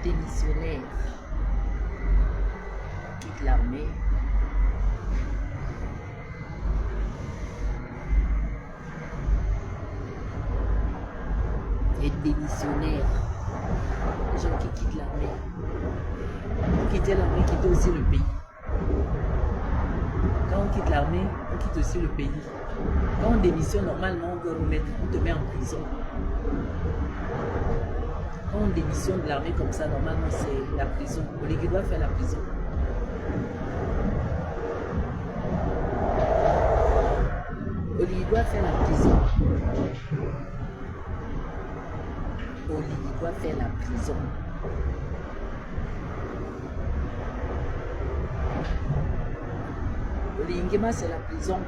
Démissionnaire quitte l'armée et démissionnaire, les gens qui quittent l'armée, pour quitter l'armée, quitter aussi le pays. Quand on quitte l'armée, on quitte aussi le pays. Quand on démissionne, normalement, on te met en prison. Quand on démissionne de l'armée comme ça, normalement, c'est la prison. Oligui doit faire la prison. Oligui doit faire la prison. Oligui doit faire la prison. Oligui Nguema, c'est la prison.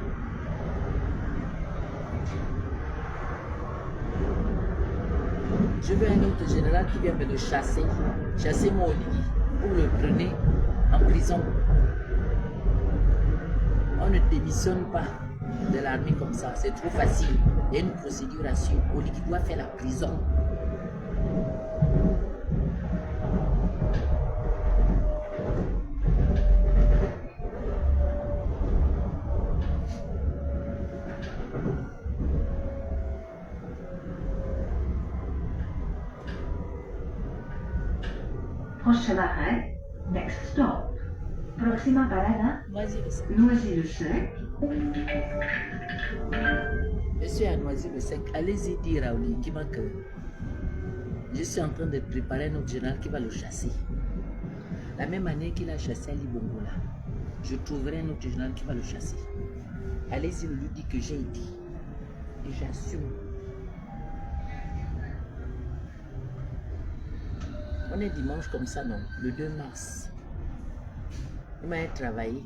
Je veux un autre général qui vient me le chasser. Chasser mon Oligui. Vous le prenez en prison. On ne démissionne pas de l'armée comme ça. C'est trop facile. Il y a une procédure à suivre. Oligui doit faire la prison. Prochain arrêt, next stop. Próxima parada, Noisy-le-Sec. Je suis à Noisy-le-Sec. Allez-y dire à Oligui Nguema que je suis en train de préparer un autre général qui va le chasser. La même année qu'il a chassé Ali Bongo là, je trouverai un autre général qui va le chasser. Allez-y lui dire que j'ai dit. Et j'assume. On est dimanche comme ça, non? Le 2 mars. Il m'a travaillé.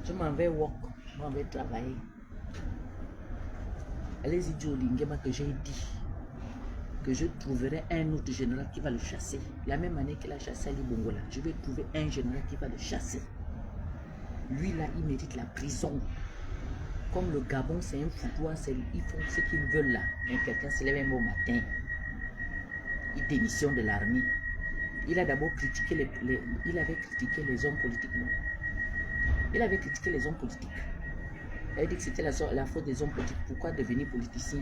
Je m'en vais walk. Je m'en vais travailler. Allez-y dire Oligui Nguema que j'ai dit que je trouverai un autre général qui va le chasser. La même année qu'il a chassé Ali Bongo là, je vais trouver un général qui va le chasser. Lui là, il mérite la prison. Comme le Gabon, c'est un foutoir, ils font ce qu'ils veulent là. Mais quelqu'un se lève un beau matin, il démissionne de l'armée. Il a d'abord critiqué il avait critiqué les hommes politiques, non? Il avait critiqué les hommes politiques. Il a dit que c'était la faute des hommes politiques. Pourquoi devenir politicien?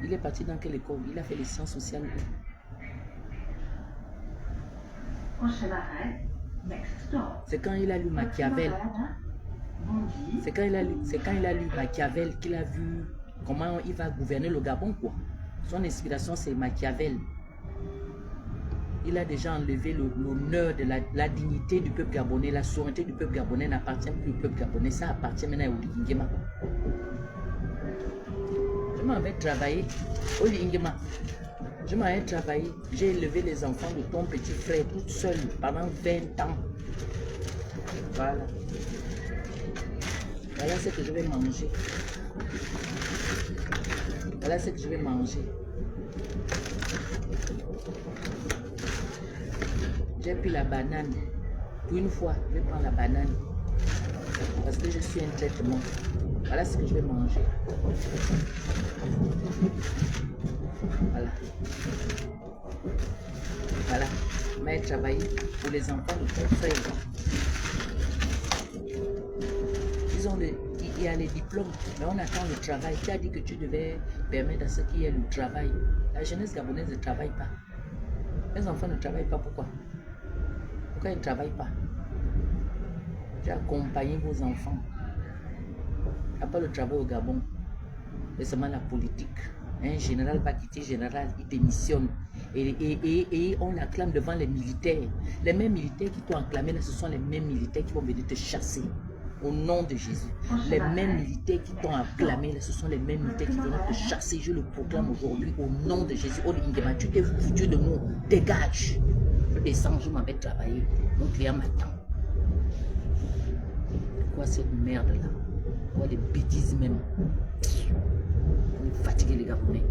Il est parti dans quelle école? Il a fait les sciences sociales. C'est quand il a lu Machiavel. C'est quand il a lu Machiavel qu'il a vu comment il va gouverner le Gabon, quoi. Son inspiration, c'est Machiavel. Il a déjà enlevé l'honneur de la dignité du peuple gabonais. La souveraineté du peuple gabonais n'appartient plus au peuple gabonais. Ça appartient maintenant à Oligui Nguema. Je m'en vais travailler. Oligui Nguema, je m'en vais travailler. J'ai élevé les enfants de ton petit frère toute seule pendant 20 ans. Voilà. Voilà ce que je vais manger. Voilà ce que je vais manger. J'ai pris la banane. Pour une fois, je vais prendre la banane. Parce que je suis un traitement. Voilà ce que je vais manger. Voilà. Voilà. Mais travailler pour les enfants de ton frère. Ils ont il y a les diplômes, mais on attend le travail. Tu as dit que tu devais permettre à ceux qui aient le travail. La jeunesse gabonaise ne travaille pas. Les enfants ne travaillent pas. Pourquoi? Pourquoi ils ne travaillent pas? Tu as accompagné vos enfants. Il n'y a pas le travail au Gabon. C'est seulement la politique. Un général va quitter général, il démissionne. Et on l'acclame devant les militaires. Les mêmes militaires qui t'ont acclamé, là, ce sont les mêmes militaires qui vont venir te chasser. Au nom de Jésus. Les mêmes militaires qui t'ont acclamé, là, ce sont les mêmes militaires qui vont te chasser. Je le proclame aujourd'hui au nom de Jésus. Oh, Ingema, tu t'es foutu de nous. Dégage. Je descends, je m'en vais travailler. Mon client m'attend. Quoi cette merde-là? Quoi les bêtises même? On est fatigué les Gabonais.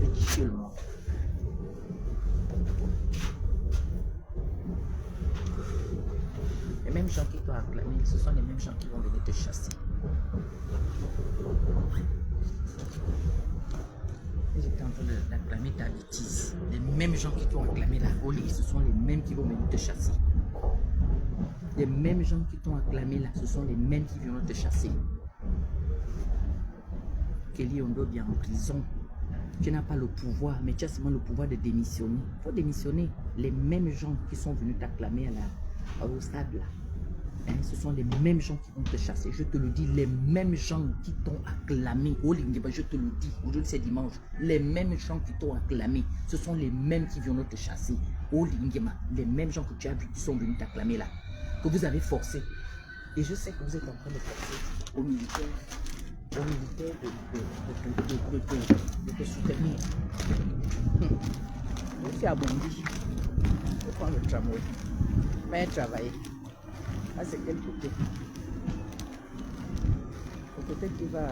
Petit chier le monde. Les mêmes gens qui t'ont acclamé, ce sont les mêmes gens qui vont venir te chasser. J'étais en train d'acclamer ta bêtise. Les mêmes gens qui t'ont acclamé la folie, ce sont les mêmes qui vont venir te chasser. Les mêmes gens qui t'ont acclamé là, ce sont les mêmes qui viennent te chasser. Kelly Ondobi est en prison. Tu n'as pas le pouvoir, mais tu as seulement le pouvoir de démissionner. Il faut démissionner. Les mêmes gens qui sont venus t'acclamer au stade là, hein, ce sont les mêmes gens qui vont te chasser. Je te le dis, les mêmes gens qui t'ont acclamé. Oh, je te le dis, aujourd'hui c'est dimanche. Les mêmes gens qui t'ont acclamé, ce sont les mêmes qui viennent te chasser. Oh, les mêmes gens que tu as vus qui sont venus t'acclamer là, que vous avez forcé. Et je sais que vous êtes en train de forcer aux militaires de te soutenir. Je suis à Bondy. Je prends le tramway. Mais travailler. Ah, c'est quel côté? Le côté qui va...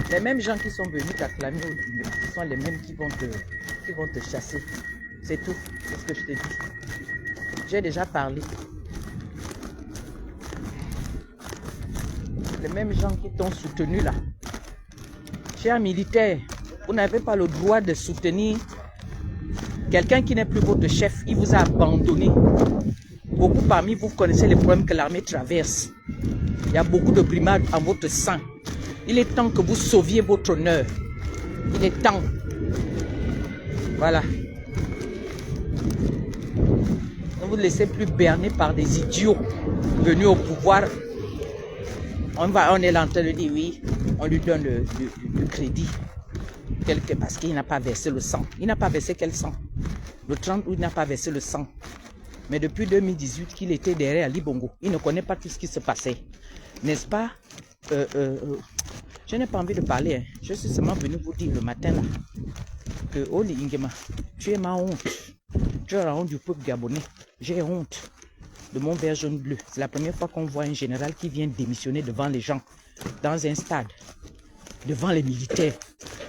Les mêmes gens qui sont venus t'acclamer, ce sont les mêmes qui vont te chasser. C'est tout. C'est ce que je te dis. J'ai déjà parlé. Les mêmes gens qui t'ont soutenu là. Chers militaires, vous n'avez pas le droit de soutenir quelqu'un qui n'est plus votre chef. Il vous a abandonné. Beaucoup parmi vous connaissez les problèmes que l'armée traverse. Il y a beaucoup de brimades en votre sang. Il est temps que vous sauviez votre honneur. Il est temps. Voilà. Ne vous laissez plus berner par des idiots venus au pouvoir. On est là en train de dire oui, on lui donne le crédit. Parce qu'il n'a pas versé le sang. Il n'a pas versé quel sang? Le 30 août, il n'a pas versé le sang. Mais depuis 2018 qu'il était derrière Ali Bongo, il ne connaît pas tout ce qui se passait. N'est-ce pas? Je n'ai pas envie de parler. Hein. Je suis seulement venu vous dire le matin là que Oli Ingema, tu es ma honte. Tu es la honte du peuple gabonais. J'ai honte de mon vert jaune bleu. C'est la première fois qu'on voit un général qui vient démissionner devant les gens, dans un stade, devant les militaires.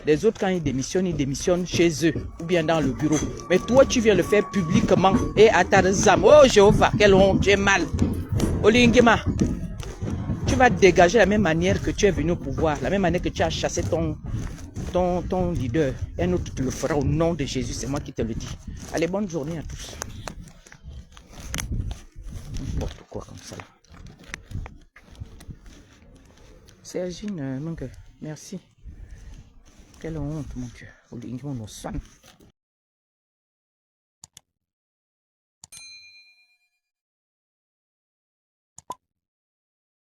Les autres, quand ils démissionnent chez eux ou bien dans le bureau. Mais toi, tu viens le faire publiquement et à ta zam. Oh Jéhovah, quelle honte, j'ai mal. Oli Ingema, tu vas dégager de la même manière que tu es venu au pouvoir, la même manière que tu as chassé ton leader. Un autre te le fera au nom de Jésus, c'est moi qui te le dis. Allez, bonne journée à tous. N'importe quoi comme ça. Sergine, mon cœur, merci. Quelle honte, mon cœur.